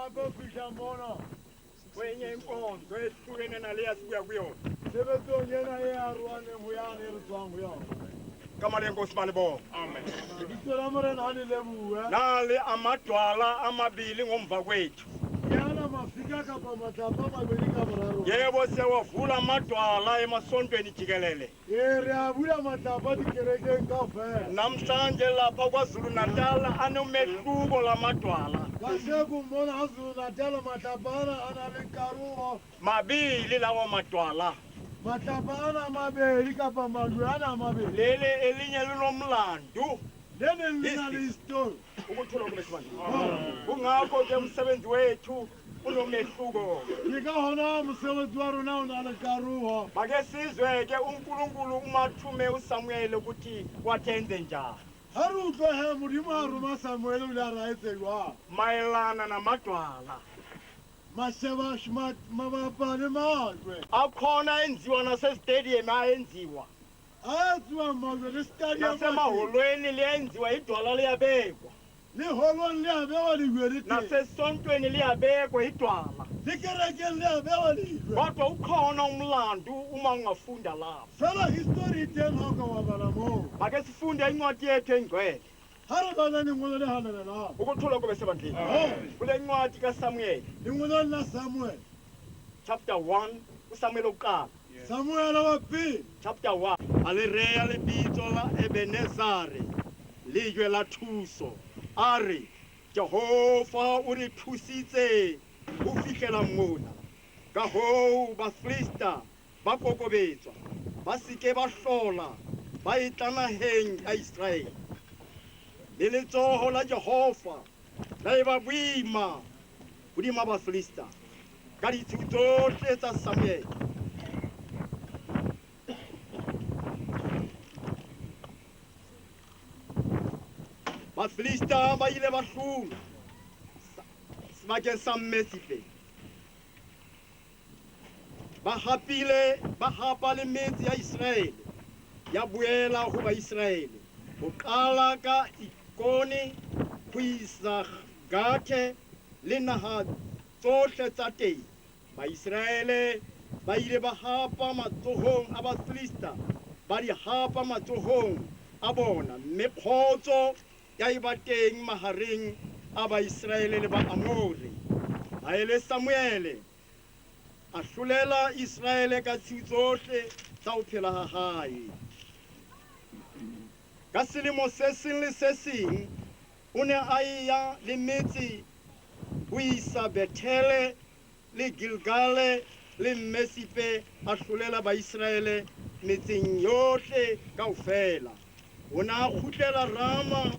abofisha mbona kwenye inkonzo ehlukene naleya sibuya kuyona sebetongena eyaruane muyane ritswangu yao kama lenkosi balibonga amen ngithola morena hani lebuwe nale amadwala amabili ngomva kwethu yana mafika kapa matapa mabili kaboraro yebo sewavula amadwala emasontweni jikelele ere abula matapa dikereke kafe namhlanje lapha kwaZulu Natal anomehluko lamadwala kase kumbona azulu natala matapana analinkaruo mabili lawo madwala matapana mabeli kapa malwana mabeli lele elinye linomlandu lene linalistory ukuthola kubesibani kungakho ke umsebenzi wethu unomehluko ngikahona msebenzi warona unalikaruo make sizwe ke uNkulunkulu umathume uSamuel ukuthi wathenze njani haruto he murimo haruma Samuel ularaitselwa mayelana namadwala masheba shmat mabapane malwe akhona enziwa nasestadium ayenziwa aziwa malwe le stadium nasemaholweni liyenziwa idwala liyabekwa le holon le abewa ligwerite nasesontweni liyabekwa idwala likereke le abewa ligwe kodwa ukhona umlandu uma ungafunda lapho fela history tenhoka wabalamo ake sifunde incwadi yethu engcwele harabana ningono le hanana na ukuthula kube sebandleni kule ncwadi kaSamuel ningono na Samuel chapter 1 uSamuel oqala Samuel wa pili chapter 1 alireya lebitso la Ebenezare lijwe la thuso ari Jehova o re thusitse o fihlela mona ka hoo Bafilisti ba kokobetswa ba seke ba hlola ba itlana heng ya Israele le letsoho la Jehova la eba boima hodima Bafilisti ka ditshiu tsohle tsa Samuel Bafilisti ba ile ba hlula sebakeng sa Mesipe ba hapa le metsi ya Israele ya boela ho ba Israele ho qala ka Ikone ho isa Gathe le naha tsohle tsa teng ba Israele ba ile ba hapa matsohong a Bafilisti ba di hapa matsohong a bona mme khotso ya iba teng mahareng a ba Israele le ba Amori ba ile Samuel a hlolela Israele ka tshitsohle tsa ho phela ha hae ka selemo se seng le se seng o ne a ya le metsi ho isa Bethele le Gilgale le Mesipe a hlolela ba Israele metseng yohle kaofela o na khutlela Rama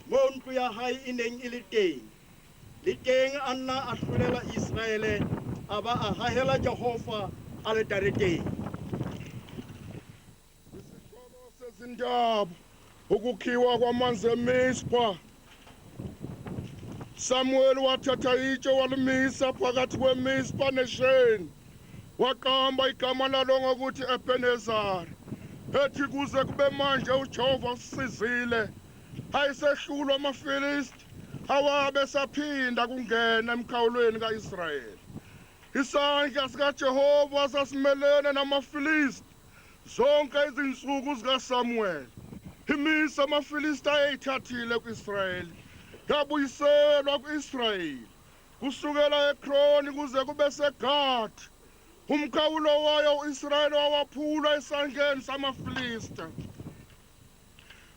mo ntlo ya hae e neng e le teng a nna a hlolela Israele a ba a hahela Jehova a le tareteng isikolo sezindaba ukukhiwa kwamanzi eMizpa Samuel wathatha itshe walimisa phakathi kweMizpa neSheni waqamba igama lalo ngokuthi Ebenezari ethi kuze kube manje uJehova usizile ayisehlulwa amaFilisti awabe saphinda kungena emkhawulweni kaIsrayeli isandla sikaJehova sasimelene namaFilisti zonke izinsuku zikaSamuel imisa amaFilisti ayithathile kuIsrayeli yabuyiselwa kuIsrayeli kusukela eKhroni kuze kube seGathi umkhawulo wayo uIsrayeli wawaphula esandleni samaFilisti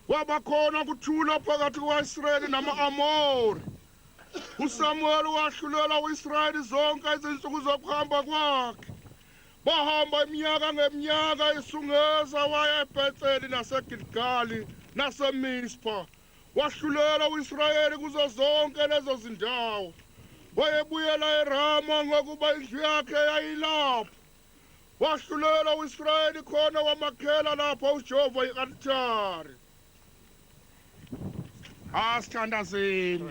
wabakhona kuthula phakathi kukaIsrayeli nama-Amori uSamuel wahlulela uIsrayeli zonke izinsuku zokuhamba kwakhe bahamba iminyaka ngeminyaka isungeza waya eBhetheli naseGilgali naseMizpa wahlulela uIsrayeli kuzo zonke lezo zindawo wayebuyela eRama ngokuba indlu yakhe yayilapho wahlulela uIsrayeli khona wamakhela lapho uJehova i-alithari asithandazeni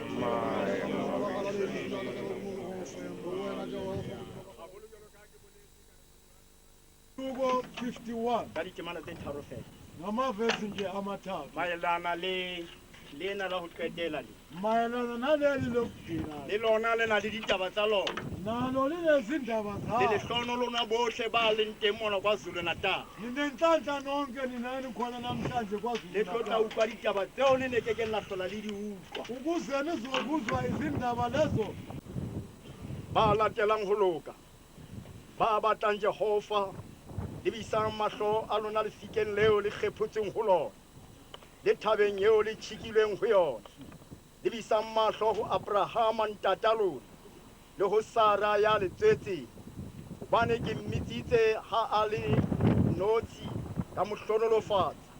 Luko 51 ka ditemana tse tharo fela ngamavesi nje amathathu mayelana le lena la ho qetela le mayelana naleli lokugcina le lona le na le ditaba tsa lona nalo linezindaba le zalo lehlono lona bohle ba leng teng mona KwaZulu Natal ninenhlanhla nonke ninani khona namhlanje le tlo tla kwaZulu utlwa ditaba tseo le ne kekeng la hlola le di utlwa ukuze nizokuzwa izindaba lezo ba latelang ho loka ba batlang Jehova lebisang mahlo a lona lefikeng leo le kgephotseng ho lona le thabeng eo le tjhekilweng ho yona lebisang mahlo ho Abrahama ntata lona le ho Sara ya letswetseng hobane ke mmitsitse ha a le notshi ka mo hlonolofatsa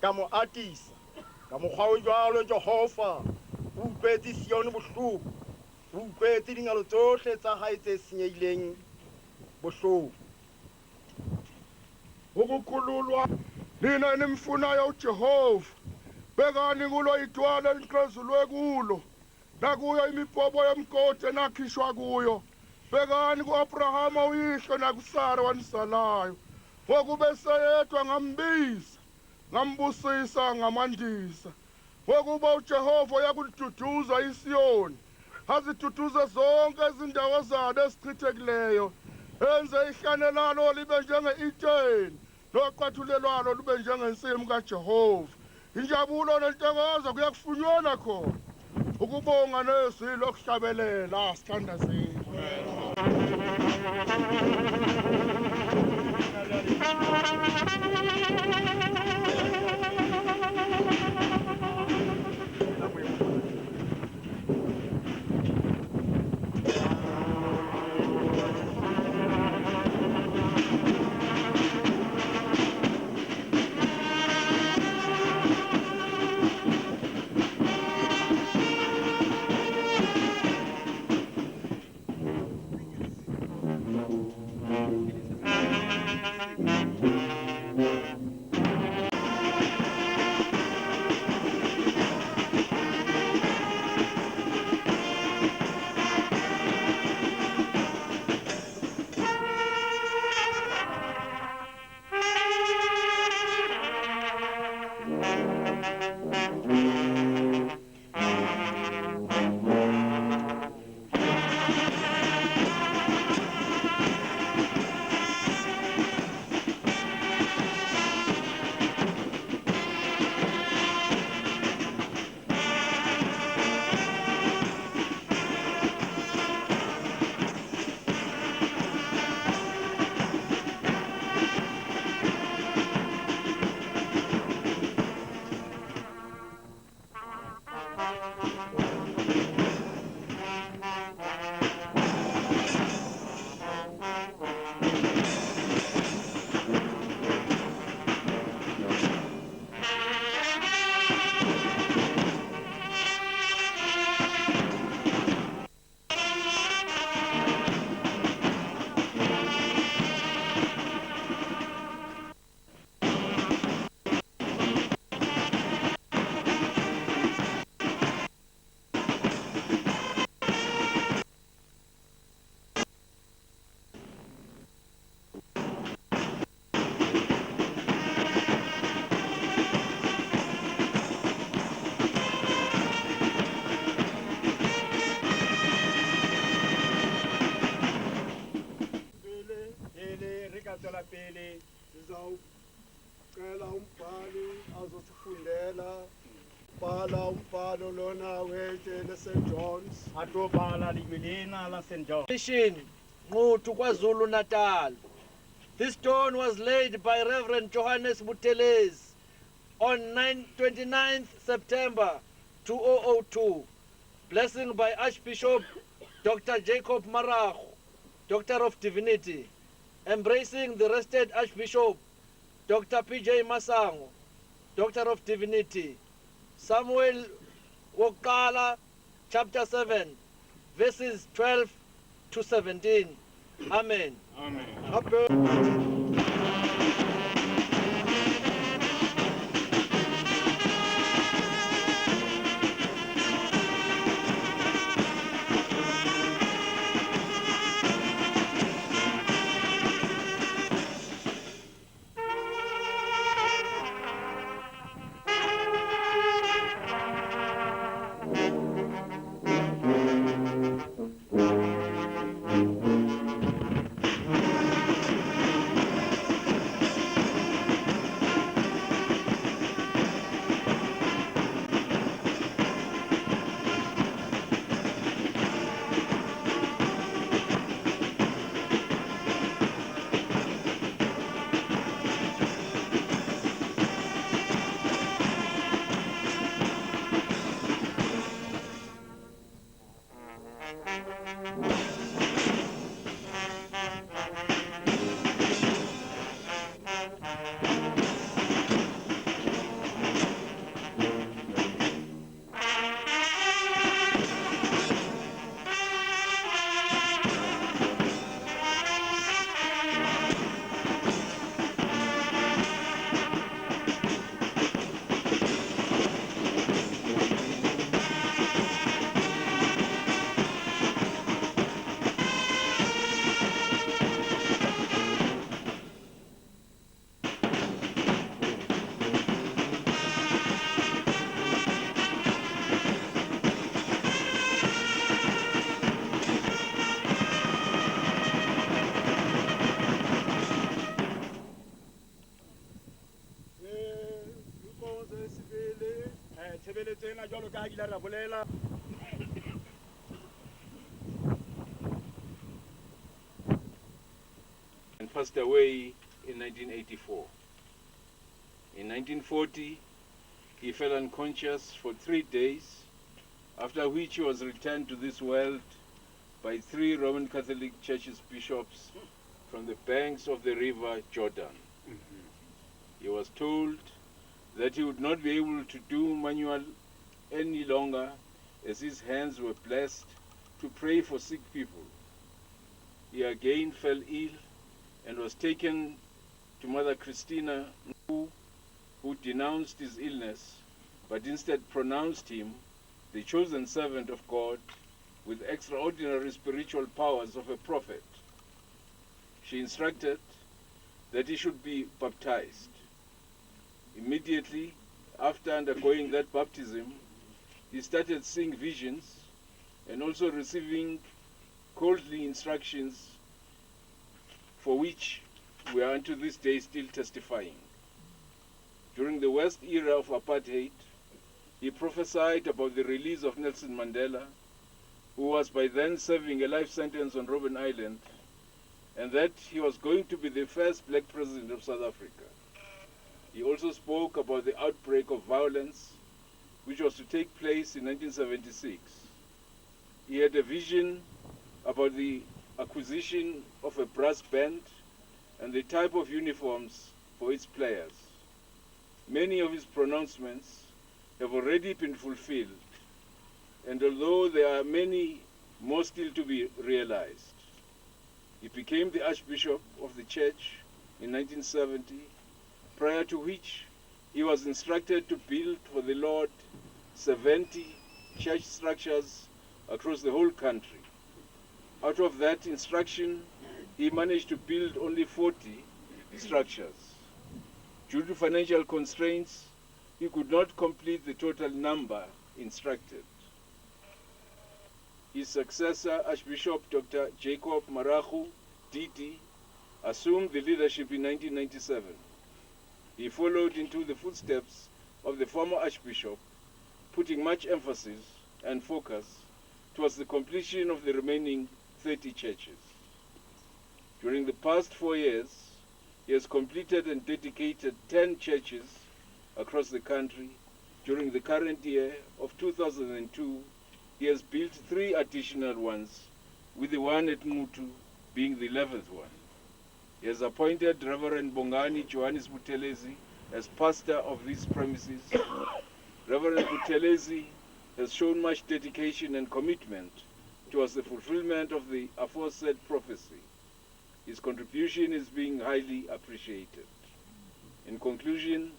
ka mo atisa ka mokgwa o jwalo Jehova o utlwetse Sione bohloko o utlwetse dingalo tsohle tsa hae tse senyehileng bohloko ukukhululwa nina nimfunayo uJehova bekani kulo idwala elinqezulwe kulo nakuyo imipopo yomgodi enakhishwa kuyo bekani ku-Abrahama uyihlo nakuSara wanisalayo ngokube seyedwa ngambiza ngambusisa ngamandisa ngokuba uJehova uyakuliduduza iSiyoni aziduduze zonke izindawo zalo ezichithekileyo enze ihlane lalo libe njenge-Eteni noqathulelwano lube njengensimu kaJehova injabulo nentokozo kuyakufunyanwa khona ukubonga nezwi lokuhlabelela sithandazeni tswela pele sizawucela umbhali azosifundela bhala umbhalo lona wethe St. John's atobala likwelena la St. John Mission, Ngutu KwaZulu Natal. This stone was laid by Reverend Johannes Buteles on 29th September 2002. Blessing by Archbishop Dr. Jacob Marago, Doctor of Divinity. Embracing the rested Archbishop Dr. PJ Masango, Doctor of Divinity. Samuel Wokala, chapter 7, verses 12 to 17. Amen. Ela ra bolela and passed away in 1984. In 1940, he fell unconscious for 3 days, after which he was returned to this world by 3 Roman Catholic Church's bishops from the banks of the river Jordan. He was told that he would not be able to do manual any longer, as his hands were blessed to pray for sick people. He again fell ill and was taken to Mother Christina, who denounced his illness, but instead pronounced him the chosen servant of God with extraordinary spiritual powers of a prophet. She instructed that he should be baptized. Immediately after undergoing that baptism, he started seeing visions and also receiving coldly instructions for which we are unto this day still testifying. During the West era of apartheid, he prophesied about the release of Nelson Mandela, who was by then serving a life sentence on Robben Island, and that he was going to be the first black president of South Africa. He also spoke about the outbreak of violence which was to take place in 1976. He had a vision about the acquisition of a brass band and the type of uniforms for its players. Many of his pronouncements have already been fulfilled, and although there are many more still to be realized, he became the Archbishop of the Church in 1970, prior to which he was instructed to build for the Lord 70 church structures across the whole country. Out of that instruction, he managed to build only 40 structures. Due to financial constraints, he could not complete the total number instructed. His successor, Archbishop Dr. Jacob Marahu, DD, assumed the leadership in 1997. He followed into the footsteps of the former Archbishop, putting much emphasis and focus towards the completion of the remaining 30 churches. During the past 4 years, he has completed and dedicated 10 churches across the country. During the current year of 2002, he has built 3 additional ones, with the one at Mutu being the 11th one. He has appointed Reverend Bongani Johannes Buthelezi as pastor of these premises. Reverend Buthelezi has shown much dedication and commitment towards the fulfillment of the aforesaid prophecy. His contribution is being highly appreciated. In conclusion,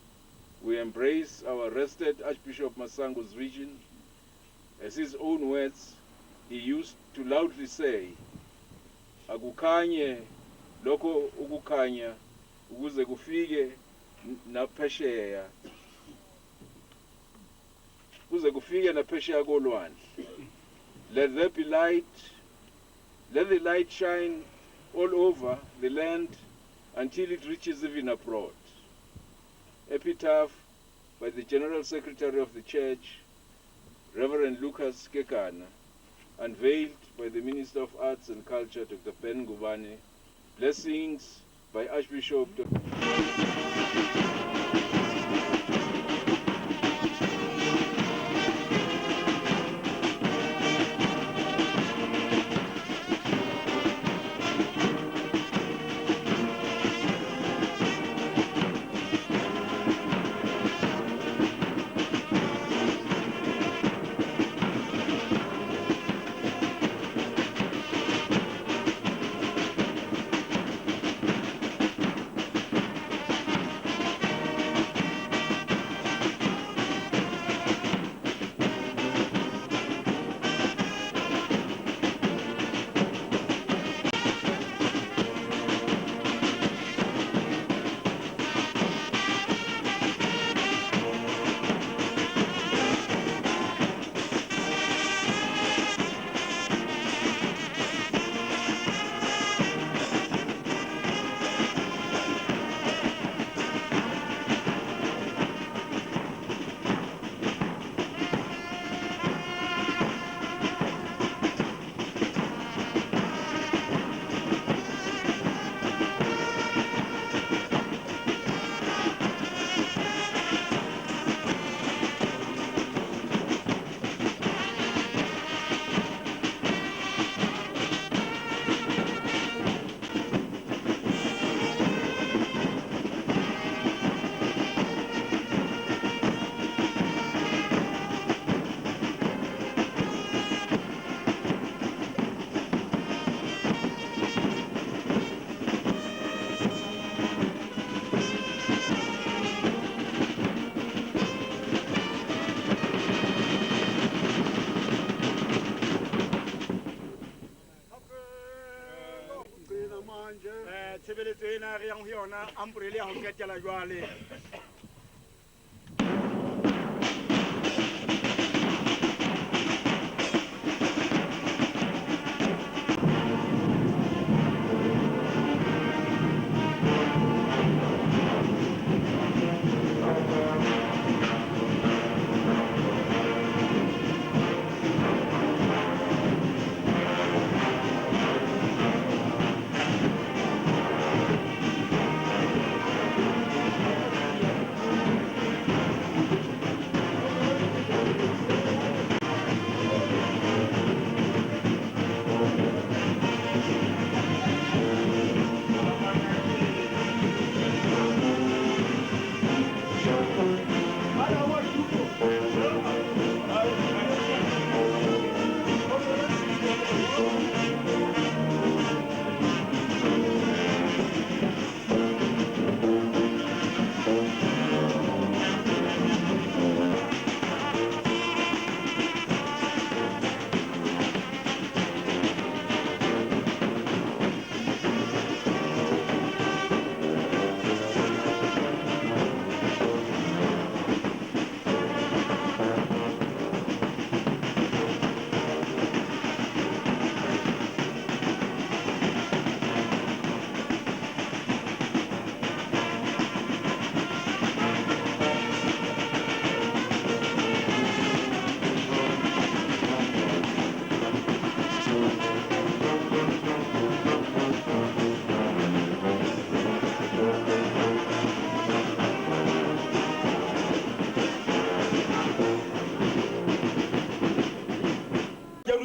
we embrace our arrested Archbishop Masango's vision. As his own words, he used to loudly say, "Akukhanye lokho ukukhanya ukuze kufike naphesheya kuze kufike naphesheya kolwandle. Let there be light, let the light shine all over the land until it reaches even abroad." Epitaph by the General Secretary of the Church, Reverend Lucas Kekana, unveiled by the Minister of Arts and Culture, Dr. Ben Ngubane. Blessings by Archbishop Dr. tshebeletso ena re yang ho yona ampurele ya ho qetela jwale.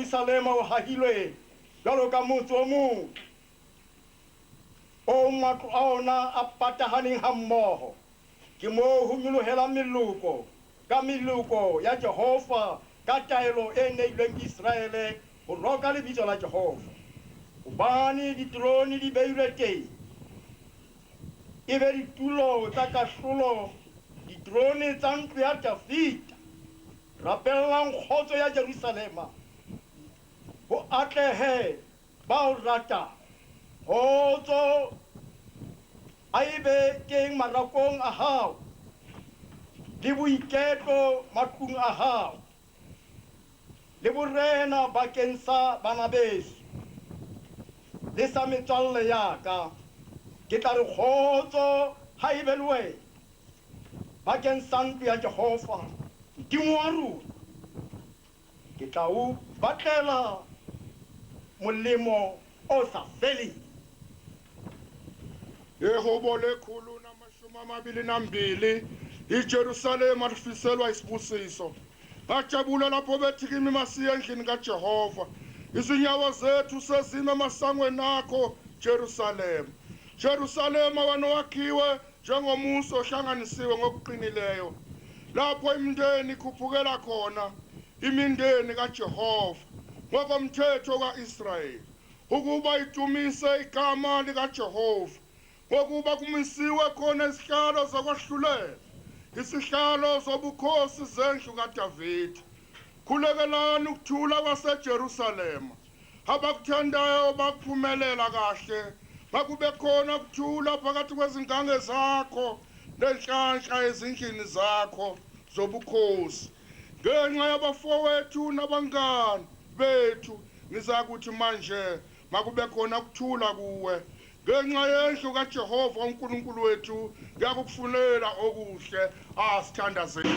Jerusalema o hahilwe jwalo ka motse o mong o matlo a ona a patahaneng hammoho ke moo ho nyolohela meloko ka meloko ya Jehova ka taelo e neilweng Israele ho roka lebitso la Jehova hobane ditrone di beilwe teng e be ditulo tsa kahlolo ditrone tsa ntlo ya Dafita rapellang kgotso ya Jerusalema ho atlehe ba o rata kgotso a ebe teng marakong a hao le boiketlo matlung a hao le borena bakeng sa bana beso le sa metswalle ya ka ke tla re kgotso ha ebe le wena bakeng sa ntlo ya Jehova Modimo wa rona ke tla o batlela molemo o sa feleng. Yehova lekhulu namashumi amabili iJerusalema lifiselwa isibusiso bajabula lapho bethikima masiya endlini kaJehova izinyawo zethu sezime emasangweni akho Jerusalema Jerusalema wanowakhiwe njengomuso ohlanganisiwe ngokuqinileyo lapho imindeni ikhuphukela khona imindeni kaJehova ngokomthetho kaIsrayeli ukuba idumise igama likaJehova ngokuba kumisiwe khona isihlalo zokwahlulela isihlalo zobukhosi zendlu kaDavida khulekelani ukuthula kwaseJerusalema abakuthandayo bakuphumelela kahle makube khona ukuthula phakathi kwezingange zakho nenhlanhla ezindlini zakho zobukhosi ngenxa yabafowethu nabangani bethu ngizakuthi manje makube khona ukuthula kuwe ngenxa yendlu kaJehova uNkulunkulu wethu ngiyakufunela okuhle asithandazeni.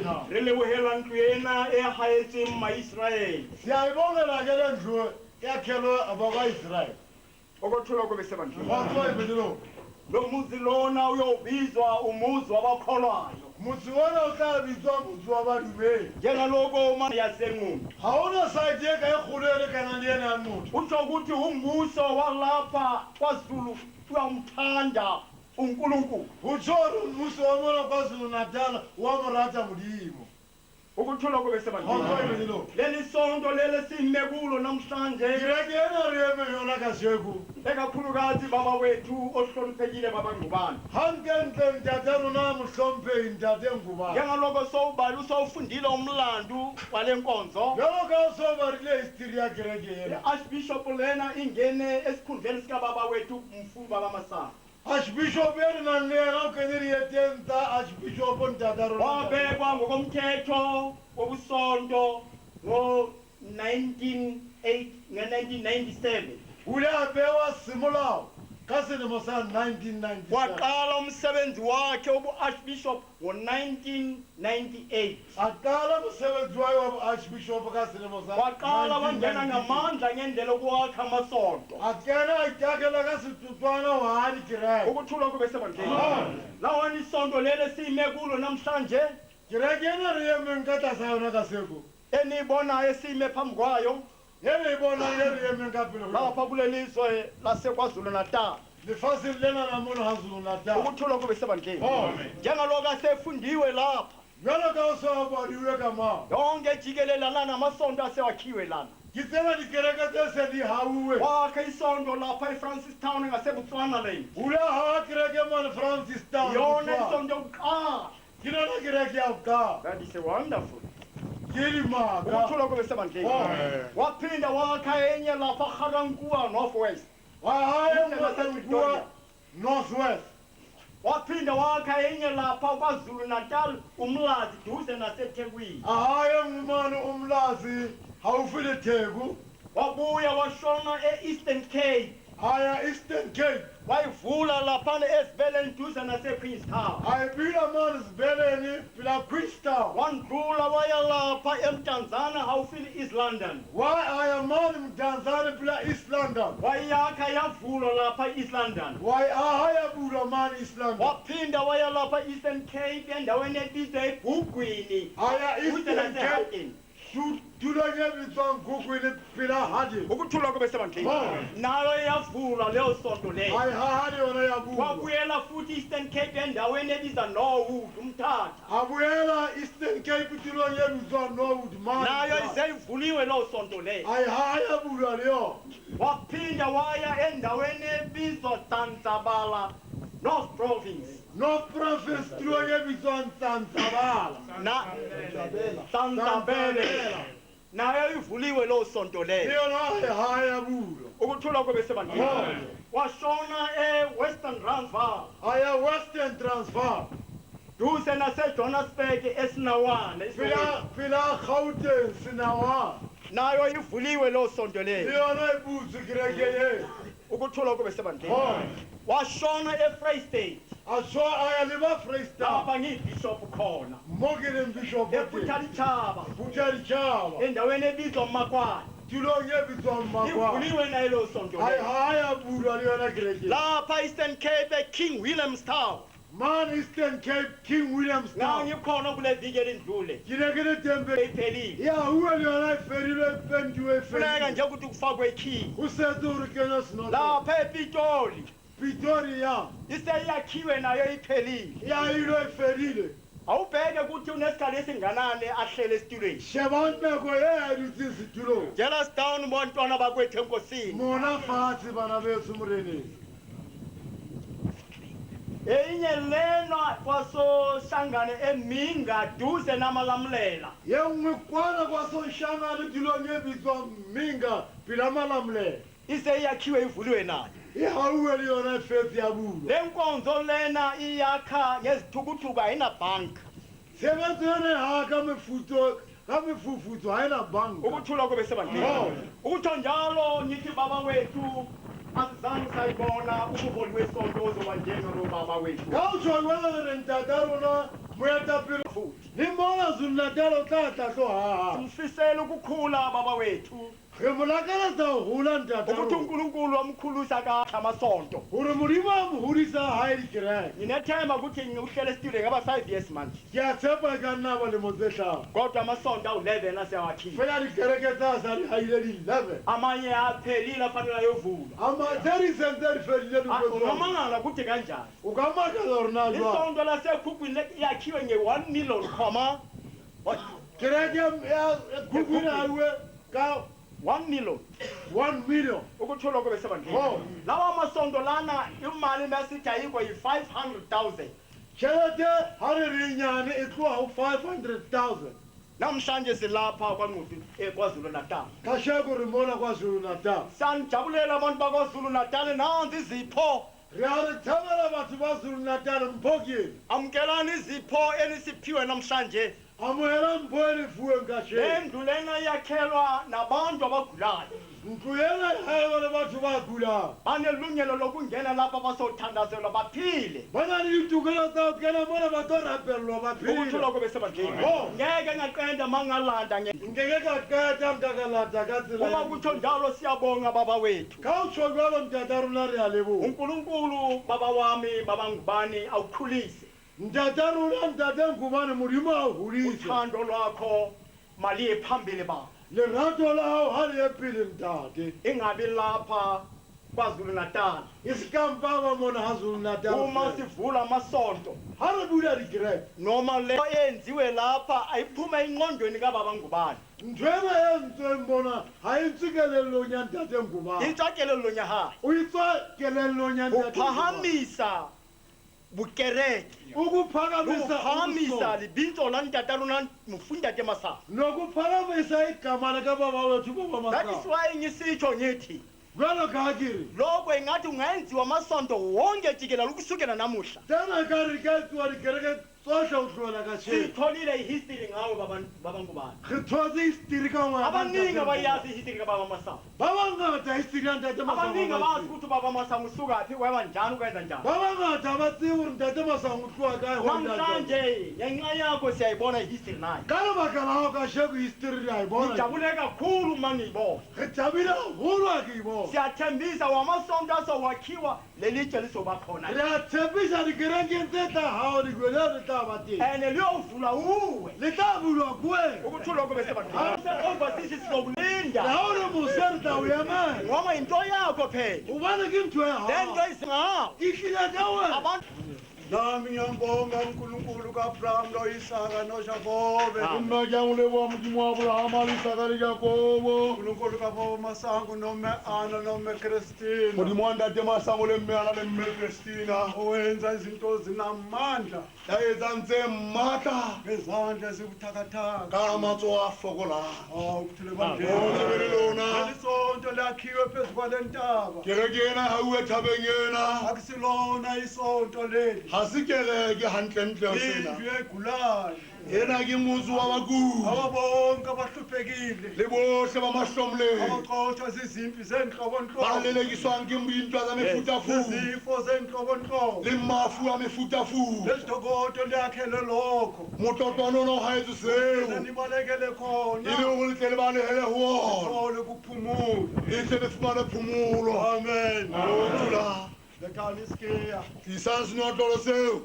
na re lebohela ntlo ena e haetseng maisraele siyayibongela ke le ndlu yakhelwe abakwa-israyeli okothola kube sebandleni kwatswa ibelilo lo muzi lona uyobizwa umuzi wabakholwayo motse wona o tla bitswa motse wa badumedi njengaloko ma yasenqunu ga ona site e ka e kgolo e lekanang le ena ya motho utsho ukuthi umbuso walapha kwazulu uyamthanda unkulunkulu go tsho gore mmuso wa mona kwazulu natala wa mo rata modimo ukuthula kube kwatswa sebandleni ibelilo leli sonto lele sime kulo namhlanje kereke ena re eme yona kasheko ekakhulukazi baba wethu ohloniphekile babangubani gankentle ntate rona mohlomphei ntate ngubane njengaloko sowubali usowufundile umlandu wale nkonzo bjalo ka o so barile histiri ya kereke ena archbishop lena ingene esikhundleni sikababa wethu mfuba bamasango archbishop e re nang le ena o kene dieteng tsa archbishop ntate rona wabekwa ngokomthetho wobusonto ngo-1997 o ile a bewa semolao ka selemo sa 1997 waqala umsebenzi wakhe wobu-archbishop ngo-1998 aqala mosebetsi wayo wa archbishop ka selemo sa waqala wangena 1998. ngamandla ngendlela okwakha amasonto a kena a itakela ka setotswana wa dikereke ukuthula kube sebandleni lawona isonto lele siyime kulo namhlanje kereke ena re emeng ka tlasa yona ka seko eniyibonayo esiyime phambi kwayo e re e bonang e re emeng ka pele go yona. lapha kule lizwe lasekwazulu natal lefatsheng lena la mono ga zulu natal ukuthula kube sebandleni Amen. njengaloko asefundiwe lapha bjalo ka o so badiwe ka mao yonke jikelelana namasonto asewakhiwe lana ke tsena dikereke tse se di gauwe wakhe isonto lapha efrancis town ngasebutswana leni ula ga kereke mane francis town yona isonto yokuqala ke lona kereke ya ka that is a wonderful ke dimaka ukuthula kube sebandleni Amen. waphinda wakha enye lapha garankuwa north west wahaye mwasenkua northwest waphinda wakha enye lapha kwazulu natal umlazi duze nasethekwini ahaye ngumane umlazi hawufile theku wabuya washona e-eastern cape aya eastern cape wayivula laphana esibeleni duze nasequeenstown ayibila mane sibeleni phela queenstown wandlula waya lapha emtanzana hawufile east london aya mane mdanzane phela east london wayakha yavulwa lapha east london ahaya bula mane east london waphinda waya lapha eastern cape endaweni ebizwa ebhugwini aya duze eastern cape naseharten tulanye bitswang gukwini phela hadi ukuthula kube sebandleni Amen. nayo yavulwa leyo sonto leyo ayihahadi yona yabula wabuyela futhi eastern cape endaweni ebiza norwood umthatha abuyela eastern cape tulanye bitswang norwood nayo mane iseyivuliwe leyo sonto leyo ayihaya bula leyo waphinda waya endaweni ebizwa tanzabala north province no province tulanye bitswang tsantsabala na tanzabele nayo ivuliwe leyo sonto leyo leyona ayihaya bula ukuthula kube sebandleni Amen. washona e-western transvaal aya western transfer duze nasejohannesburg esinawane phela gauteng sinawa nayo ivuliwe leyo sonto leyo leyona ibutse kereke ye ukuthula kube sebandleni Amen. washona e-free state aso aya le ba freestyle lapha ngiyibhishophu khona mo ke leng bishop ebuthalitshaba butalitshaba endaweni ebizwa makwani tulong e bitswang makwa ivuliwe nayo leyo sonto leyo ayihaya bula le yona kereke lapha eastern cape king williamstown man eastern cape king williams nayo town ngikhona kule viki elindlule kereke le tempe iphelile ya uwe le yona iferilwe ipendiwe funeka nje iferile ukuthi kufakwe ikhiyi o setse ore kenya senoto lapha epitoli pretoria iseyakhiwe nayo iphelile ya ilo iferile awubheke ukuthi unesikhathi esinganani ahlele esitulweni sheba nneko ye ya dutse setulong jealous down bontwana bakwethu enkosini mona fatshe bana beso moreneng enye lena kwasohlangane eminga duze namalamulela ye nngwe kwana kwasonshangane tulong e bitswang minga pela malamulela iseyakhiwe ivuliwe nayo ihauwe le yona ifetse ya bula le nkonzo lena iyakha ngezithukuthuku ayinabhanka tshebetso ene ha ka mefufutso ha ena banka ukuthula kube sebandleni ukutsho njalo ngithi baba wethu asizange sayibona ubuholi wesonto ozoba njengalo baba wethu ka o tsho welelere ntata rona moetapele futhi le mo bona Zulu Natal o tla tla tlo ha. simfisela ukukhula baba wethu Re mo lakaletsa ho hola ntata ukuthi rona. uNkulunkulu amkhulusa kahle amasonto Hore Modimo a mo hodisa ha e dikereke. nginethemba ukuthi uhlele esitudeni ngaba 5 years manje Ke a tshepa e ka nna ba lemo tse hlano. kodwa amasonto awu-11 aseyawakhipha Fela dikereke tsa sa di haile di 11. amanye aphelile afanele ayovulwa Ama tse di sentse di fedile dikotsi. ungamangala ukuthi kanjani O ka makala hore na jwang. isonto lasekhukhwini yakhiwe nge-1 million comma Kereke ya Khukhwini haiwe ka 1 million 1 million. ukuthula kube sebandleni Oh. lawa masonto lana imali masithi ayikho yi-500,000 Tjhelete ha re re nyane e tloha ho 500,000. namhlanje silapha kwanqudu ekwazulu natal Kasheko re mona KwaZulu Natal. sanijabulela abantu bakwazulu natal nanzi izipho Re a re thabela batho ba Zulu Natal Mphokeng. amkelani izipho enisiphiwe namhlanje Amohela mpho e lefuweng kasheko. le ndlu lena yakhelwa nabantu abagulayo Ntlo ena e haeba le batho ba kulang. banelungelo lokungena lapha bazothandazelwa baphile Ba na le ditokelo tsa ho kena mona ba tlo rapellwa ba ukuthula phele. kube sebandleni Oh. ngeke ngaqenda mangalanda Nkeke ka qeta nkakalata ka tsela uma eo. kutsho njalo siyabonga baba wethu Ka o tsho jwalo ntata rona re a leboha. unkulunkulu baba wami baba ngubani awukhulise Ntata rona ntate Ngubane Modimo a o hodise. uthando lwakho maliye phambili baba Lerato la hao ha le ye pele ntate. ingabi lapha kwazulu natal E se ka mpa ba mona ha Zulu Natal. uma fela. sivula amasonto Ha re bula dikereke. noma le eyenziwe lapha ayiphume engqondweni kababa ngubani Ntho ena e entsweng bona ha e ntse kelellong ya ntate Ngubane. itswa kelellong ya hae O itswa kelellong ya ho ntate Ngubane. phahamisa bukereke Ukuphakamisa ukuphahamisa ubuso. libitso la ntata rona mofuntate masango Nokuphakamisa igama lika baba wethu baba that is Masango. why ngisitsho ngithi Jwalo ka ha ke re. lokho engathi ungenziwa amasonto wonke jikelele ukusukela namuhla Tena ka re ka etsuwa dikereke tsohle ho tlohela kasheko. sitholile ihistory ngawe baba ngubani Re thotse history ka ngwana. abaningi abayazi ihistory kababa masango Ba bangata history ya ntate abaningi abazi Masango. ukuthi ubaba masango usukaphi weba njani ukwenza njani Ba bangata ba tsebe hore ntate Masango o tloha kae ho ntate. namhlanje ngenxa yakho siyayibona ihistory nayo Ka lebaka la hao kasheko history re a e bona. ngijabule kakhulu uma ngiyibona Re thabile haholo ha ke e bona. siyathembisa wamasonto azowakhiwa lelitshe lizoba khona Re a tshepisa dikerekeng tse tla hao digwele re tla ba teng. and liyovula uwe Le tla bulwa ke wena. ukuthi lokho besebanoverseas sizokulinda Ha o le mose re tla o emela. ngoba yinto yakho phela Hobane ke ntho ya le nto hao. isingawo Ke hlile ka wena. abantu Nami ngiyambonga uNkulunkulu kaAbraham noIsaka noJakobe. Amen. Nna ke a mo leboha Modimo wa Abrahama le Isaka le Jakobo. uNkulunkulu kababa Masango nome Ana nome Christina Modimo wa ntate Masango le mme Ana le mme Christina. owenza izinto zinamandla Ya etsa ntse matla ngezandla ezibuthakathaka ka matsoho a fokolang. ukuthule O tsebe le lona. lelisonto lakhiwe phezu kwale ntaba Kereke ena ha uwe thabeng ena. akusilona isonto leli Ha se kereke hantlentle indlu sena. egulayo Ena ke motse wa bakudi. aba bonke abahluphekile Le bohle ba mahlomoleng. abaqothwa zizimpi Ba zenhlobonhlobo lelekiswang ke dintwa tsa mefutafuta. nezifo zenhlobonhlobo Le mafu a mefutafuta. lelitokoto liyakhele lokho Mototono no ha etse seo. nibalekele E le khona hore le tle le balehele ho ona. thole kuphumula Le tle le fumane phomolo. amen O tula. lekani isikeya Tlisang senotlolo seo.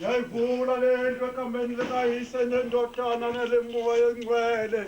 yayivula le nto ekambeni likayise nendodana nelengubo yengcwele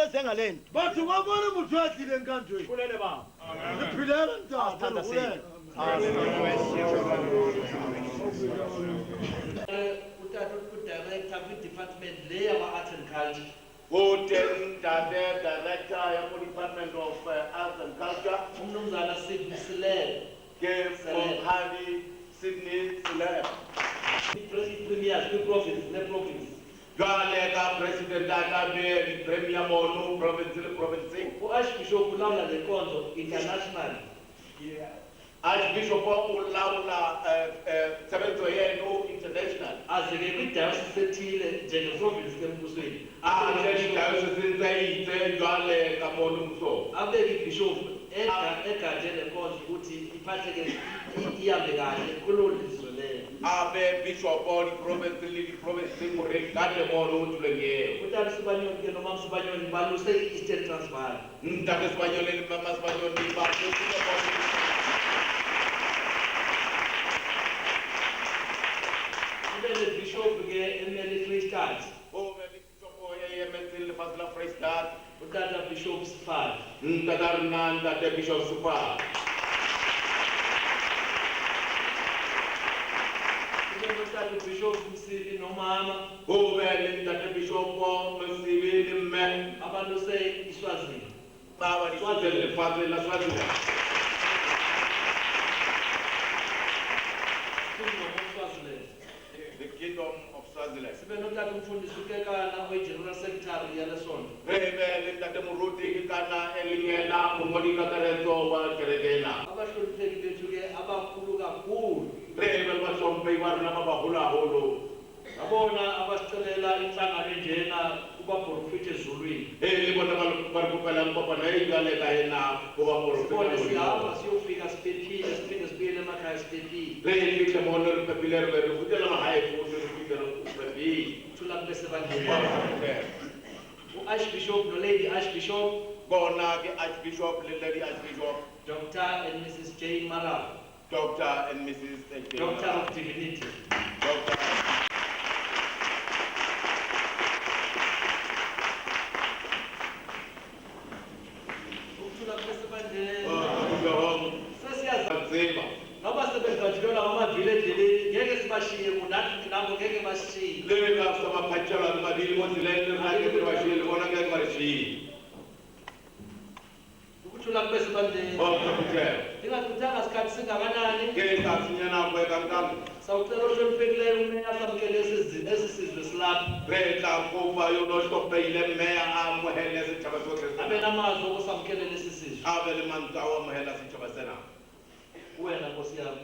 eze ngaleni batho ba bone motho a tlileng ka ntho e pulele baba re phelela ntate Asithanda re bolela. utata udirector kwi-department le yakwa-art and culture Hotel Dade, Director ya Department of Arts and Culture, umnumzana Sidney Silele ke Monghadi Sydney Silele. i-premiers kwi-province ne-province Jwale ka President Dada be Premier Monu province. u-archbishop ulawula le nkonzo international Archbishop ulawula sebenzo yenu international. aze ke kwidayosisi ethile njengeprovince embusweni Diocese ntsayitse jwale ka Monu mso. abeke ibishop egade le nkonzo ukuthi iphatheke ihambe kahle kulo lizwe leyo Abe Bishop or province ngore kade Monu tulenge. utata Sibanyoni ke noma Sibanyoni baluse i-Eastern Transvaal Ntate Sibanyoni mama Sibanyoni ba ibe ne-bishop ke emele Free State o be Bishop ye metil fasla Freestad. utata Bishop Sifana Ntadarna Ntate Bishop Supa. ibe notata Bishop Msili nomama O be Ntate Bishop Msibi mme. abaluse iSwazini Baba di Swaziland fasla Swaziland. Swaziland The Kingdom of Swaziland. sibe notata umfundisi ukekana oyi-general secretary yale sonto Bebe Ntate Muruti kana elingena kumoni kakarezo wa kerekena. abahlonipheki bethu ke abakhulu kakhulu Bebe basompe warna mabahula holo. ngabona abasicelela inhlangano enjena kubaprofiti ezulwini Libona barukupela mpapa na igale kaena kuba sibone sihamba porofita. siyofika siphephile siphinde sibuyele emakhaya siphephile Leli ke mono repapilero be rufutela mahaya futhi rufutela upepi. thula kube sebandleni u-archbishop nolady archbishop Bona ke Archbishop le Lady Archbishop Dr. and Mrs. Jane Mara Dr. and Mrs. Doctor of Divinity Dr. ukuthula kube sebandleni Kuhom sesiyazi Zeba. noba sebengajulelwa ngamavili endleleni ngeke sibashiye kunathi nabo ngeke basishiye Leli ka sama pachala mabili mo dilene rake ke bashile bona ke marishi. ukuthula kube sebandleni Kuputela. ndingachuthanga sikhathi singakanani Ke tasinyana kwe kankam. sawucela ohloniphekileyo umeya samkele esi sizwe silapha Retla kuba yo no stoppe ile meya amuhele se chabasoke. abe namazwi okusamkele lesi sizwe Abele mantawa muhela se chabasena. wena nkosi yami